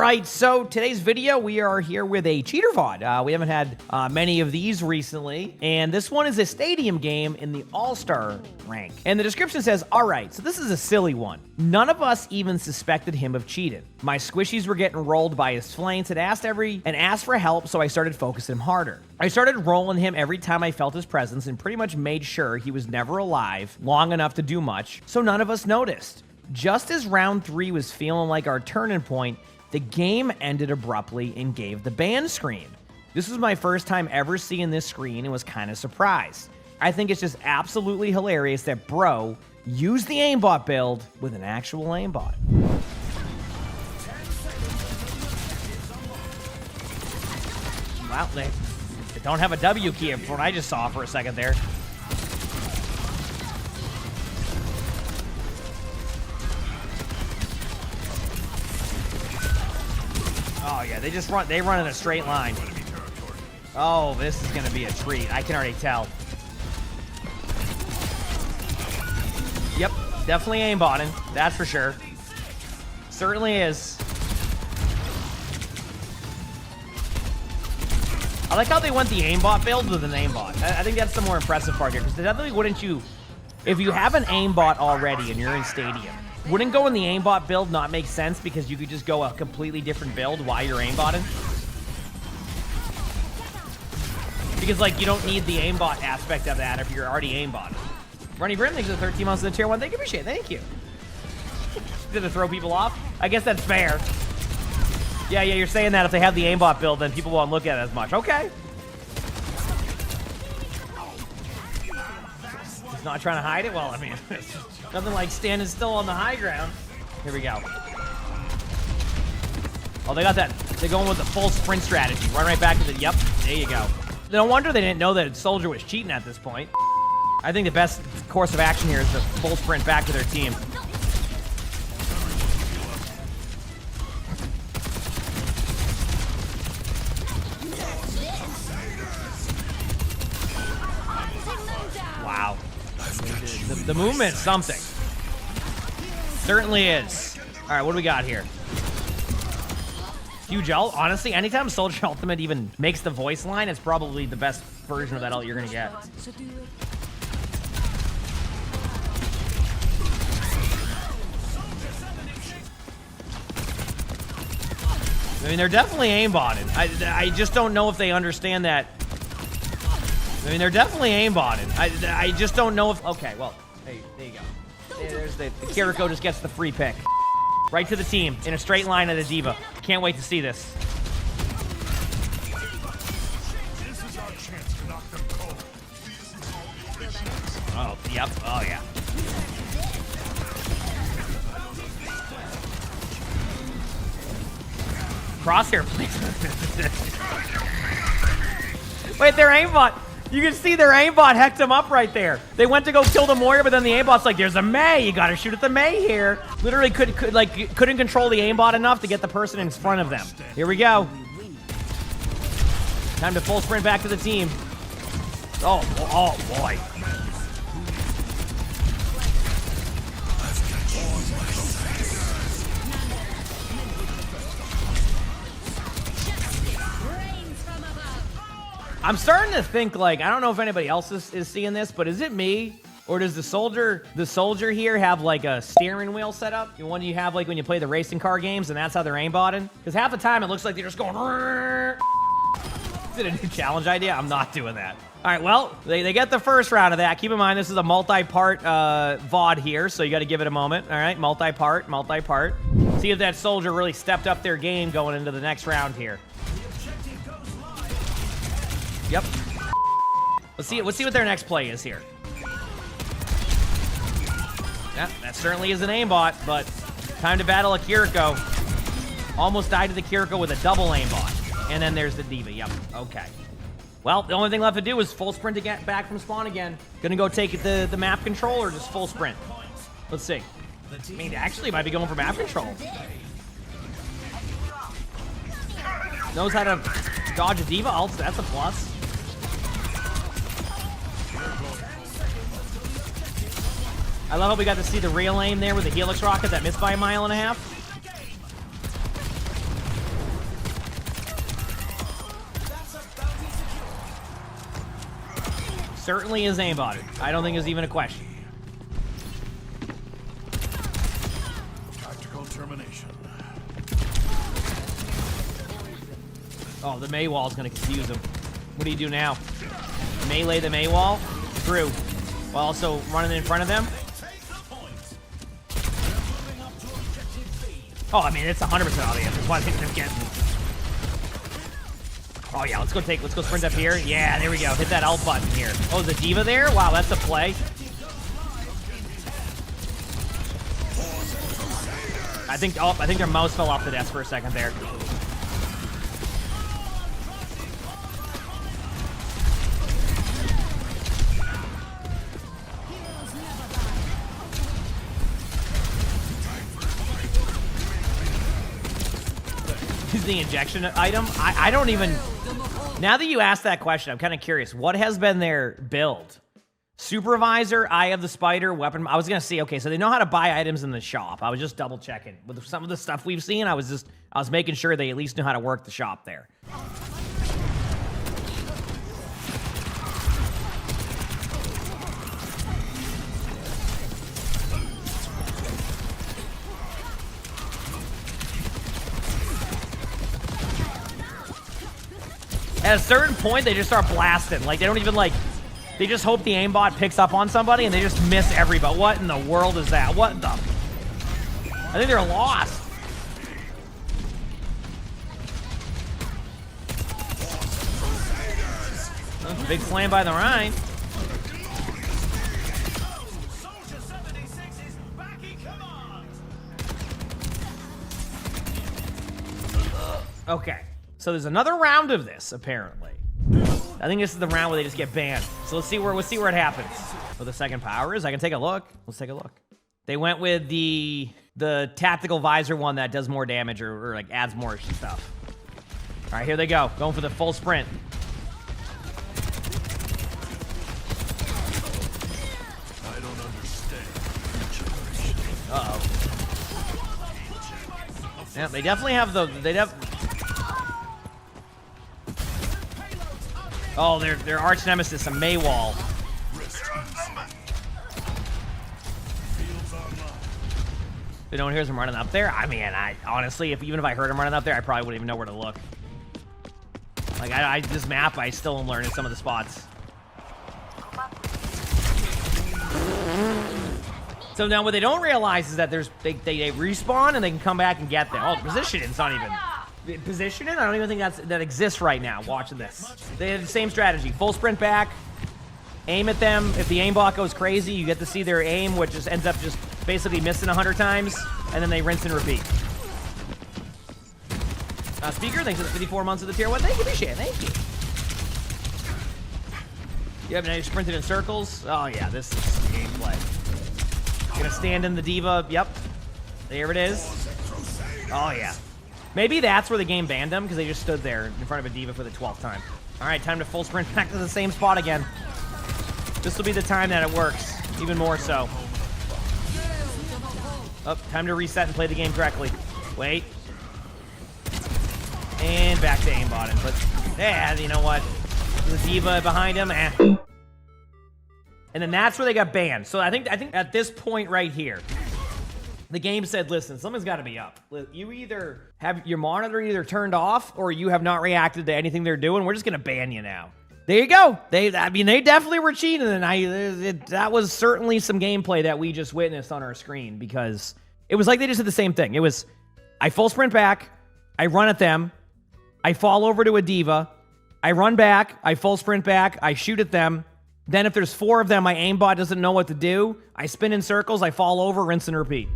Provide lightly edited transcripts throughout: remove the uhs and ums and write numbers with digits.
right, so today's video, we are here with a cheater VOD. We haven't had many of these recently, and this one is a stadium game in the All-Star rank. And the description says, all right, so this is a silly one. None of us even suspected him of cheating. My squishies were getting rolled by his flames and asked for help, so I started focusing him harder. I started rolling him every time I felt his presence and pretty much made sure he was never alive long enough to do much, so none of us noticed. Just as round 3 was feeling like our turning point, the game ended abruptly and gave the ban screen. This was my first time ever seeing this screen and was kind of surprised. I think it's just absolutely hilarious that bro used the aimbot build with an actual aimbot. Wow, they don't have a W key from what I just saw for a second there. Oh yeah, they run in a straight line. Oh, this is gonna be a treat. I can already tell. Yep, definitely aimbotting, that's for sure. Certainly is. I like how they went the aimbot build with an aimbot. I think that's the more impressive part here, because definitely wouldn't you, if you have an aimbot already and you're in stadium, wouldn't going the aimbot build not make sense because you could just go a completely different build while you're aimbotting? Because, like, you don't need the aimbot aspect of that if you're already aimbotting. Runny Brim, thanks for the 13 months in the tier 1. Thank you, appreciate it. Thank you. Did it throw people off? I guess that's fair. Yeah, you're saying that if they have the aimbot build, then people won't look at it as much. Okay. He's not trying to hide it? Well, I mean, nothing like standing still on the high ground. Here we go. Oh, they got that. They're going with the full sprint strategy. Run right back to the, yep, there you go. No wonder they didn't know that Soldier was cheating at this point. I think the best course of action here is the full sprint back to their team. Wow. The movement's something. Certainly is. All right, what do we got here? Huge ult. Honestly, anytime Soldier Ultimate even makes the voice line, it's probably the best version of that ult you're going to get. I mean, they're definitely aimbotting. I just don't know if they understand that. I mean, they're definitely aimbotting. I just don't know if... Okay, well, hey, there you go. There's the Kiriko just gets the free pick. Right to the team, in a straight line at the D.Va. Can't wait to see this. Oh, yep. Oh, yeah. Crosshair, please. Wait, their aimbot. You can see their aimbot hecked him up right there. They went to go kill the Moira, but then the aimbot's like, there's a Mei. You gotta shoot at the Mei here. Literally couldn't control the aimbot enough to get the person in front of them. Here we go. Time to full sprint back to the team. Oh boy. I'm starting to think, like, I don't know if anybody else is seeing this, but is it me? Or does the soldier here have, like, a steering wheel set up? The one you have, like, when you play the racing car games, and that's how they're aimbotting? Because half the time, it looks like they're just going... Is it a new challenge idea? I'm not doing that. All right, well, they get the first round of that. Keep in mind, this is a multi-part VOD here, so you got to give it a moment. All right, multi-part. See if that soldier really stepped up their game going into the next round here. Yep. Let's see what their next play is here. Yeah, that certainly is an aimbot, but time to battle a Kiriko. Almost died to the Kiriko with a double aimbot. And then there's the D.Va. Yep. Okay. Well, the only thing left to do is full sprint to get back from spawn again. Gonna go take the map control or just full sprint? Let's see. I mean, actually, might be going for map control. Knows how to dodge a D.Va ult. That's a plus. I love how we got to see the real aim there with the Helix rocket that missed by a mile and a half. certainly is aimbotted. I don't think it's even a question. Tactical termination. Oh, the Mei wall is going to confuse him. What do you do now? Melee the Mei wall through, while also running in front of them. Oh, I mean, it's 100% obvious. That's why I think they're getting. Oh yeah, let's go sprint up here. Yeah, there we go. Hit that alt button here. Oh, is the diva there? Wow, that's a play. I think their mouse fell off the desk for a second there. The injection item. I don't even. Now that you asked that question, I'm kind of curious. What has been their build? Supervisor, Eye of the Spider, weapon. I was gonna see. Okay, so they know how to buy items in the shop. I was just double checking with some of the stuff we've seen. I was making sure they at least knew how to work the shop there. At a certain point, they just start blasting. Like, they don't even, like, they just hope the aimbot picks up on somebody, and they just miss everybody. What in the world is that? What the? I think they're lost. That's a big slam by the Rhine. Okay. So there's another round of this, apparently. I think this is the round where they just get banned. So let's see where it happens. What the second power is? I can take a look. Let's take a look. They went with the tactical visor one that does more damage or like adds more stuff. All right, here they go. Going for the full sprint. I don't understand. Uh-oh. Yeah, they definitely have the Oh, their arch nemesis, a Mei wall. If no one hears him running up there, I mean, honestly, even if I heard him running up there, I probably wouldn't even know where to look. Like, this map, I still am learning some of the spots. So now what they don't realize is that they respawn and they can come back and get them. Oh, positioning's not even. Positioning? I don't even think that exists right now, watching this. They have the same strategy. Full sprint back, aim at them. If the aimbot goes crazy, you get to see their aim, which just ends up just basically missing 100 times, and then they rinse and repeat. Speaker, thanks for the 54 months of the tier 1. Thank you, Hiimishie. Thank you. Yep, now you're sprinting in circles. Oh, yeah, this is gameplay. Gonna stand in the diva. Yep. There it is. Oh, yeah. Maybe that's where the game banned them, because they just stood there in front of a diva for the 12th time. All right, time to full sprint back to the same spot again. This will be the time that it works, even more so. Oh, time to reset and play the game correctly. Wait. And back to aimbotting. But, yeah, you know what? The diva behind him, eh. And then that's where they got banned. So I think at this point right here, the game said, listen, something's got to be up. You either have your monitor either turned off or you have not reacted to anything they're doing. We're just going to ban you now. There you go. They definitely were cheating, and that was certainly some gameplay that we just witnessed on our screen, because it was like they just did the same thing. It was, I full sprint back, I run at them, I fall over to a diva, I run back, I full sprint back, I shoot at them. Then if there's 4 of them, my aimbot doesn't know what to do. I spin in circles, I fall over, rinse and repeat.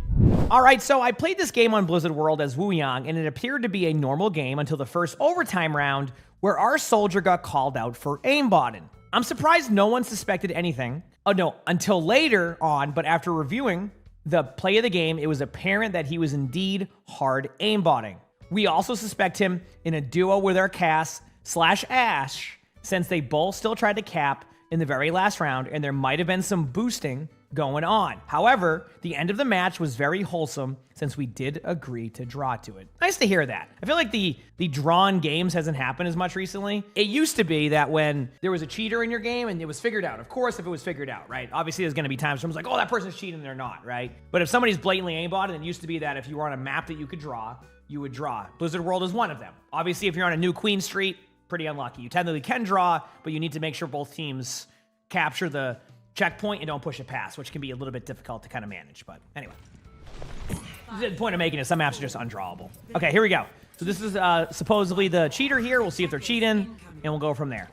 All right, so I played this game on Blizzard World as Wu Yang, and it appeared to be a normal game until the first overtime round, where our soldier got called out for aimbotting. I'm surprised no one suspected anything. Oh no, until later on, but after reviewing the play of the game, it was apparent that he was indeed hard aimbotting. We also suspect him in a duo with our Cass/Ash, since they both still tried to cap in the very last round, and there might have been some boosting going on. However, the end of the match was very wholesome since we did agree to draw to it. Nice to hear that. I feel like the drawn games hasn't happened as much recently. It used to be that when there was a cheater in your game and it was figured out, of course, if it was figured out, right? Obviously, there's going to be times where someone's like, oh, that person's cheating and they're not, right? But if somebody's blatantly aimbot, and it used to be that if you were on a map that you could draw, you would draw. Blizzard World is one of them. Obviously, if you're on a new Queen Street, pretty unlucky. You technically can draw, but you need to make sure both teams capture the checkpoint and don't push it past, which can be a little bit difficult to kind of manage. But anyway, the point of making is some maps are just undrawable. Okay, here we go. So this is supposedly the cheater here. We'll see if they're cheating, and we'll go from there.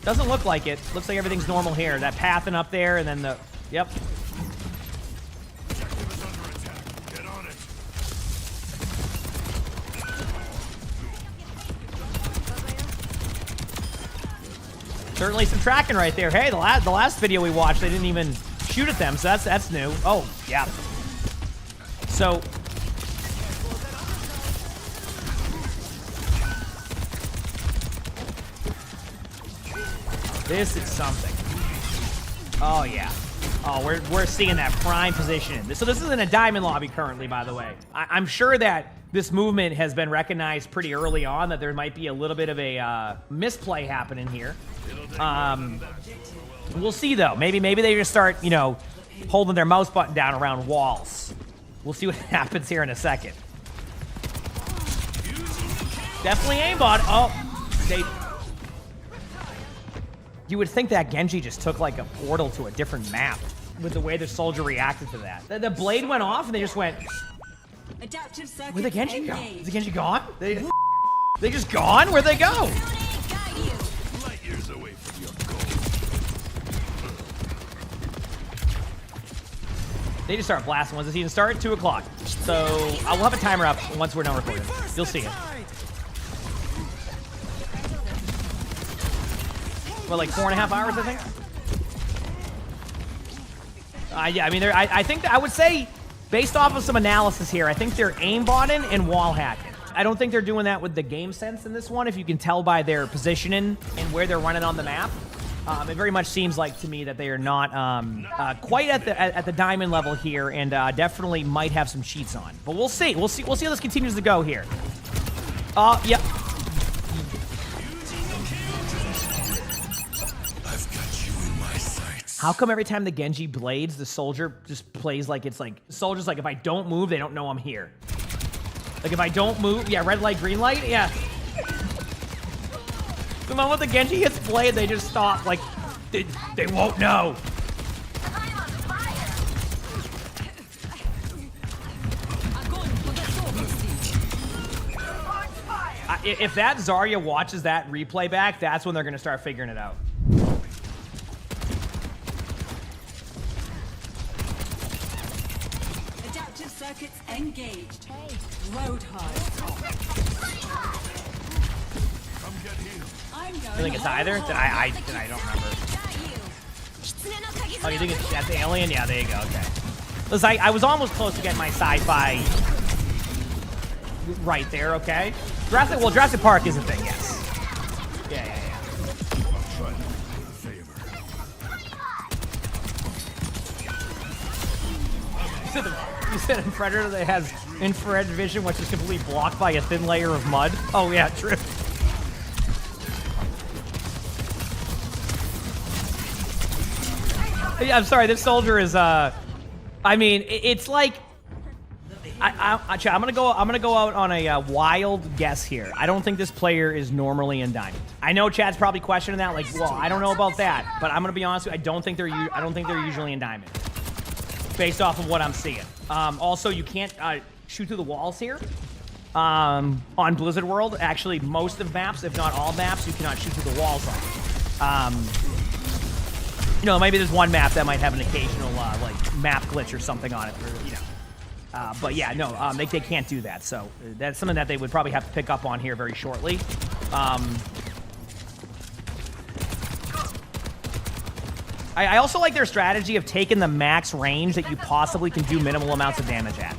Doesn't look like it. Looks like everything's normal here. That pathing up there, and then the... Yep. Certainly some tracking right there. Hey, the last video we watched, they didn't even shoot at them, so that's new. Oh, yeah. So... This is something. Oh, yeah. Oh, we're seeing that prime position. So this is in a diamond lobby currently, by the way. I'm sure that this movement has been recognized pretty early on, that there might be a little bit of a misplay happening here. We'll see, though. Maybe they just start, you know, holding their mouse button down around walls. We'll see what happens here in a second. Definitely aimbot. Oh, you would think that Genji just took like a portal to a different map with the way the soldier reacted to that. The blade went off and they just went. Where'd the Genji go? Is the Genji gone? They just gone? Where'd they go? Light years away from your goal. They just start blasting. Once the season start, 2 o'clock. So I will have a timer up once we're done recording. You'll see it. What, like 4.5 hours, I think? Yeah, I mean, I think I would say, based off of some analysis here, I think they're aimbotting and wall hacking. I don't think they're doing that with the game sense in this one, if you can tell by their positioning and where they're running on the map. It very much seems like to me that they are not quite at the diamond level here, and definitely might have some cheats on. But we'll see. We'll see how this continues to go here. Yep. How come every time the Genji blades, the soldier just plays like it's like... The soldier's like, if I don't move, they don't know I'm here. Like, if I don't move... Yeah, red light, green light? Yeah. The moment the Genji hits blade, they just stop. Like, they won't know. If that Zarya watches that replay back, that's when they're going to start figuring it out. Circuits engaged. Road hard. Come get healed. I'm going. You think it's either? I don't remember. Oh, you think that's alien? Yeah, there you go. Okay. Listen, I was almost close to getting my sci-fi right there. Okay. Jurassic Park is a thing. Yes. Yeah. You said in Predator that has infrared vision, which is completely blocked by a thin layer of mud. Oh, yeah, true. Yeah, I'm sorry, this soldier is, I mean, it's like... I'm gonna go out on a wild guess here. I don't think this player is normally in diamond. I know Chad's probably questioning that, like, well, I don't know about that, but I'm gonna be honest with you, I don't think they're usually in diamond, based off of what I'm seeing. Also, you can't shoot through the walls here. On Blizzard World, actually, most of maps, if not all maps, you cannot shoot through the walls on. You know, maybe there's one map that might have an occasional like map glitch or something on it, or, you know. But yeah, no, they can't do that. So that's something that they would probably have to pick up on here very shortly. I also like their strategy of taking the max range that you possibly can do minimal amounts of damage at.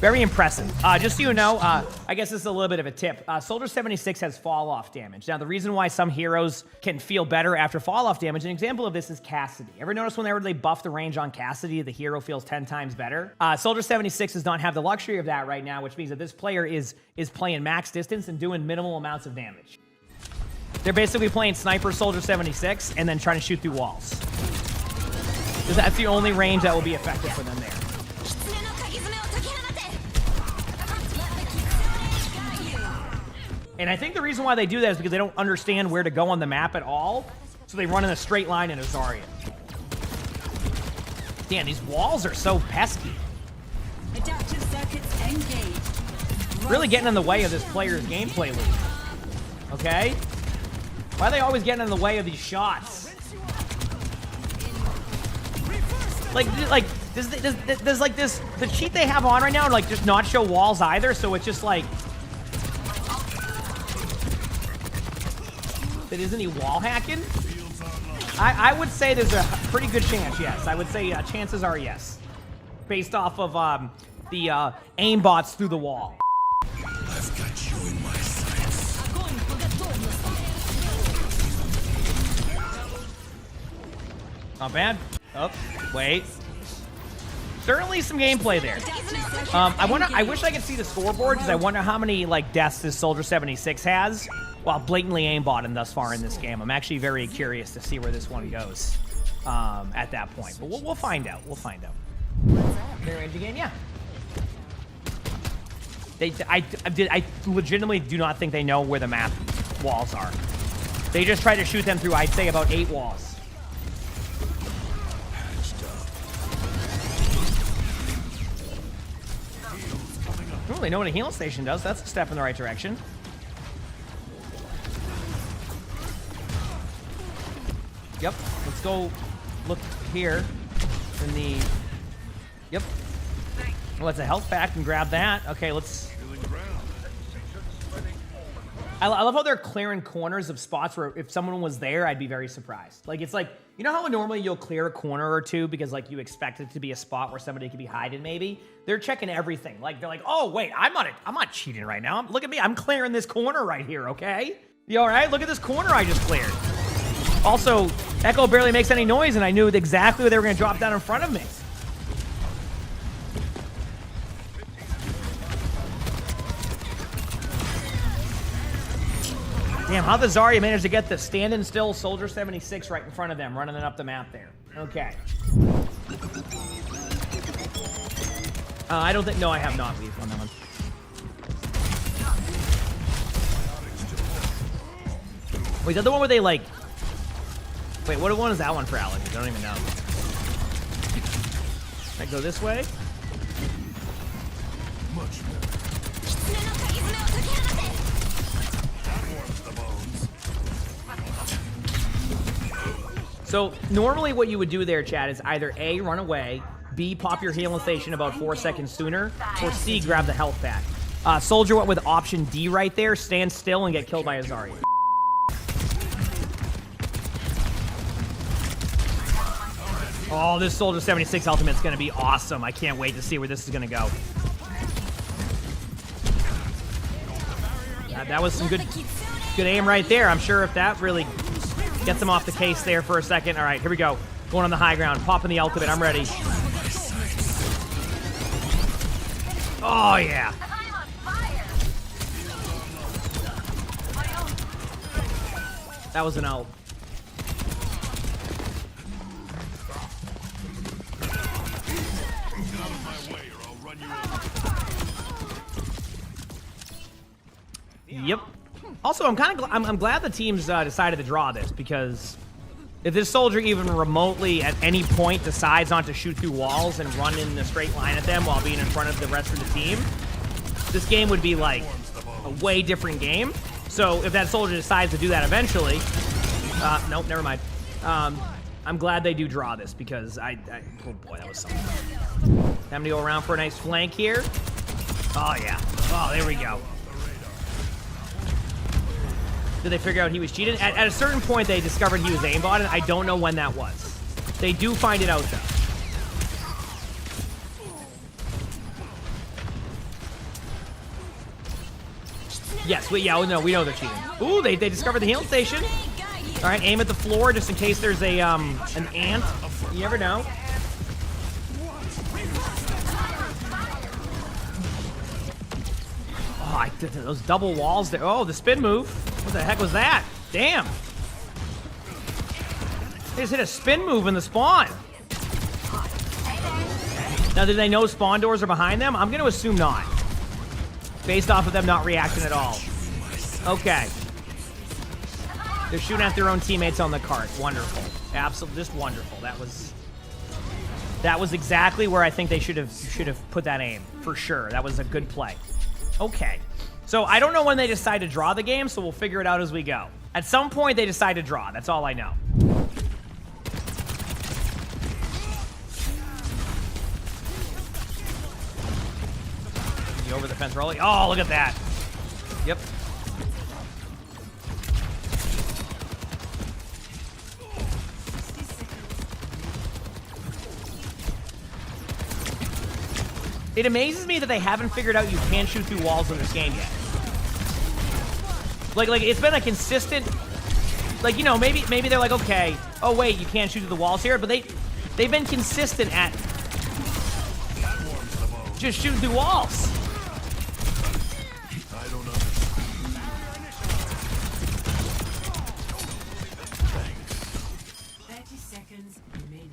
Very impressive. Just so you know, I guess this is a little bit of a tip. Soldier 76 has fall-off damage. Now, the reason why some heroes can feel better after fall-off damage, an example of this is Cassidy. Ever notice whenever they buff the range on Cassidy, the hero feels 10 times better? Soldier 76 does not have the luxury of that right now, which means that this player is playing max distance and doing minimal amounts of damage. They're basically playing Sniper Soldier 76 and then trying to shoot through walls. Because that's the only range that will be effective for them there. And I think the reason why they do that is because they don't understand where to go on the map at all. So they run in a straight line in a Zarya. Damn, these walls are so pesky. Adaptive circuits engaged. Really getting in the way of this player's gameplay loop. Okay? Why are they always getting in the way of these shots? Like, does like this, the cheat they have on right now, like, just not show walls either, so it's just like... But isn't he wall hacking? I would say there's a pretty good chance, yes. I would say chances are yes. Based off of the aimbots through the wall. I've got you in my sights. Not bad. Oh, wait. Certainly some gameplay there. I wish I could see the scoreboard because I wonder how many like deaths this Soldier 76 has while blatantly aimbotting thus far in this game. I'm actually very curious to see where this one goes at that point. But we'll find out. We'll find out. Clear range again, yeah. I legitimately do not think they know where the map walls are. They just try to shoot them through, I'd say, about 8 walls. I don't really know what a healing station does. That's a step in the right direction. Yep. Let's go look here in the... Yep. Well, it's a health pack and grab that. Okay, let's... I love how they're clearing corners of spots where if someone was there, I'd be very surprised. Like, it's like, you know how normally you'll clear a corner or two because, like, you expect it to be a spot where somebody could be hiding, maybe? They're checking everything. Like, they're like, oh, wait, I'm not cheating right now. Look at me. I'm clearing this corner right here, okay? You all right? Look at this corner I just cleared. Also, Echo barely makes any noise, and I knew exactly where they were going to drop down in front of me. Damn, how the Zarya managed to get the standing still Soldier 76 right in front of them, running it up the map there. Okay. I don't think... No, I have not leave on that one. Wait, is that the one where they, like... Wait, what one is that one for, Alex? I don't even know. Can I go this way? Much better. So, normally what you would do there, Chad, is either A, run away, B, pop your healing station about 4 seconds sooner, or C, grab the health pack. Soldier went with option D right there, stand still and get killed by a Zarya. Oh, this Soldier 76 ultimate's gonna be awesome. I can't wait to see where this is gonna go. That was some good aim right there. I'm sure if that really gets him off the case there for a second. All right, here we go. Going on the high ground, popping the ultimate. I'm ready. Oh, yeah. That was an ult. Yep. Also, I'm glad the teams decided to draw this, because if this soldier even remotely at any point decides not to shoot through walls and run in a straight line at them while being in front of the rest of the team, this game would be like a way different game. So if that soldier decides to do that eventually, nope, never mind. I'm glad they do draw this, because oh boy, that was something. Time to go around for a nice flank here. Oh yeah. Oh, there we go. Did they figure out he was cheating? At a certain point, they discovered he was aimbot, and I don't know when that was. They do find it out, though. Yes, we know they're cheating. Ooh, they discovered the healing station. All right, aim at the floor just in case there's a an ant. You never know. Oh, those double walls there. Oh, the spin move. What the heck was that? Damn. They just hit a spin move in the spawn. Now, did they know spawn doors are behind them? I'm going to assume not. Based off of them not reacting at all. Okay. They're shooting at their own teammates on the cart. Wonderful. Absolutely, just wonderful. That was exactly where I think they should have put that aim. For sure. That was a good play. Okay. So I don't know when they decide to draw the game, so we'll figure it out as we go. At some point, they decide to draw. That's all I know. Over the fence rolling. Oh, look at that. Yep. It amazes me that they haven't figured out you can't shoot through walls in this game yet. Like it's been a consistent, like, you know, maybe they're like, okay, oh wait, you can't shoot through the walls here, but they've been consistent at just shooting through walls. I don't understand. Thanks. 30 seconds remaining.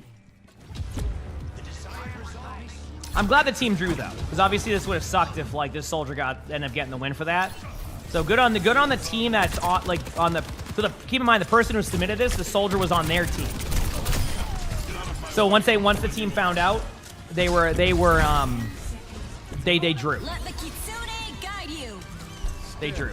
I'm glad the team drew though, because obviously this would have sucked if like this soldier ended up getting the win for that. So good on the team that's on keep in mind the person who submitted this, the soldier was on their team. So once the team found out, they drew. Let the kitsune guide you. They drew.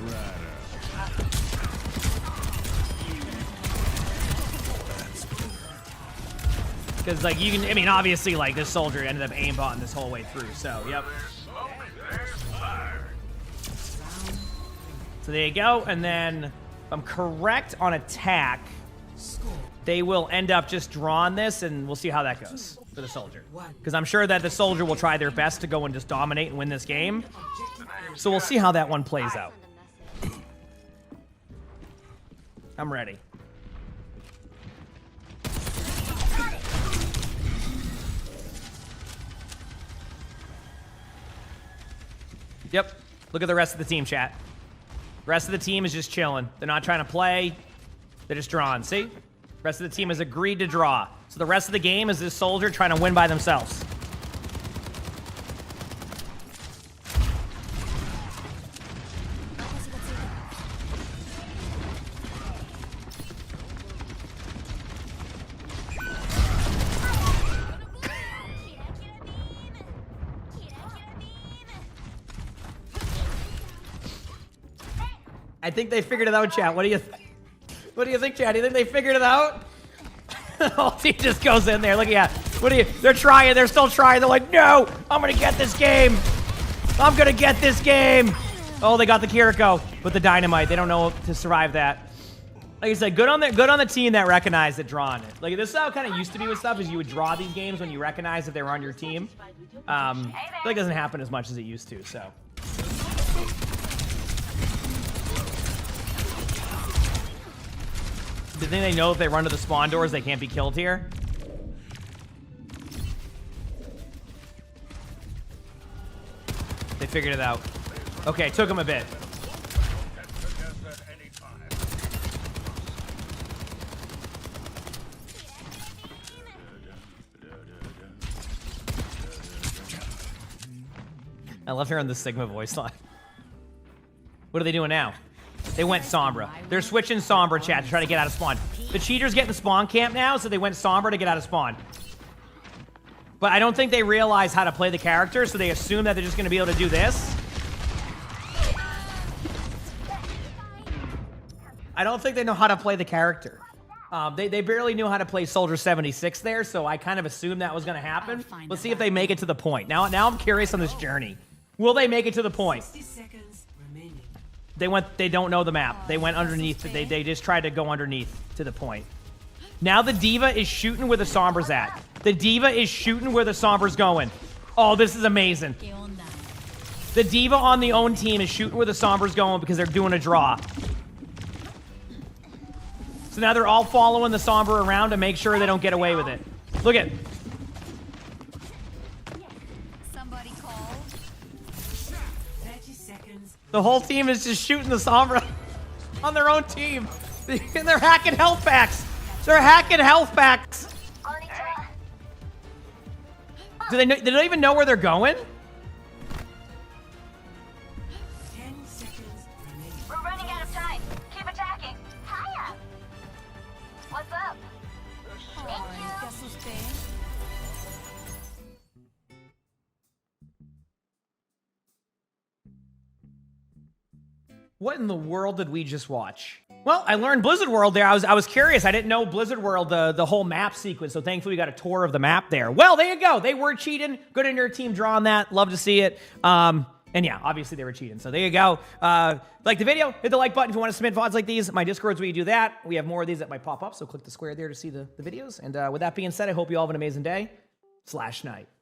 Because like you can, I mean, obviously like this soldier ended up aimbotting this whole way through. So yep. So there you go. And then, if I'm correct on attack, they will end up just drawing this, and we'll see how that goes for the soldier. Because I'm sure that the soldier will try their best to go and just dominate and win this game. So we'll see how that one plays out. I'm ready. Yep. Look at the rest of the team, chat. The rest of the team is just chilling. They're not trying to play. They're just drawing. See? The rest of the team has agreed to draw. So the rest of the game is this soldier trying to win by themselves. I think they figured it out, chat. What do you think, chat? Do you think they figured it out? The whole team just goes in there. Look at that. They're trying. They're still trying. They're like, no, I'm going to get this game. I'm going to get this game. Oh, they got the Kiriko with the dynamite. They don't know to survive that. Like I said, good on the team that recognized it drawing it. Like, this is how it kind of used to be with stuff, is you would draw these games when you recognize that they were on your team. I feel like it doesn't happen as much as it used to, so. Do you think they know if they run to the spawn doors, they can't be killed here? They figured it out. Okay, took them a bit. I love hearing the Sigma voice line. What are they doing now? They went Sombra. They're switching Sombra, chat, to try to get out of spawn. The cheaters get in spawn camp now, so they went Sombra to get out of spawn. But I don't think they realize how to play the character, so they assume that they're just going to be able to do this. I don't think they know how to play the character. They barely knew how to play Soldier 76 there, so I kind of assumed that was going to happen. Let's see if they make it to the point. Now I'm curious on this journey. Will they make it to the point? They don't know the map. They went underneath. They just tried to go underneath to the point. Now the D.Va is shooting where the Sombra's at. The D.Va is shooting where the Sombra's going. Oh, this is amazing. The diva on the own team is shooting where the Sombra's going because they're doing a draw. So now they're all following the Sombra around to make sure they don't get away with it. Look at. Somebody call. 30 seconds. The whole team is just shooting the Sombra on their own team. And they're hacking health packs. They're hacking health packs. Do they don't even know where they're going? 10 seconds remaining. We're running out of time. Keep attacking. Hiya. What's up? Ay, te asusté. What in the world did we just watch? Well, I learned Blizzard World there. I was curious. I didn't know Blizzard World, the whole map sequence, so thankfully we got a tour of the map there. Well, there you go. They were cheating. Good in your team drawing that. Love to see it. And yeah, obviously they were cheating. So there you go. Like the video, hit the like button if you want to submit VODs like these. My Discord's where you do that. We have more of these that might pop up, so click the square there to see the videos. And with that being said, I hope you all have an amazing day / night.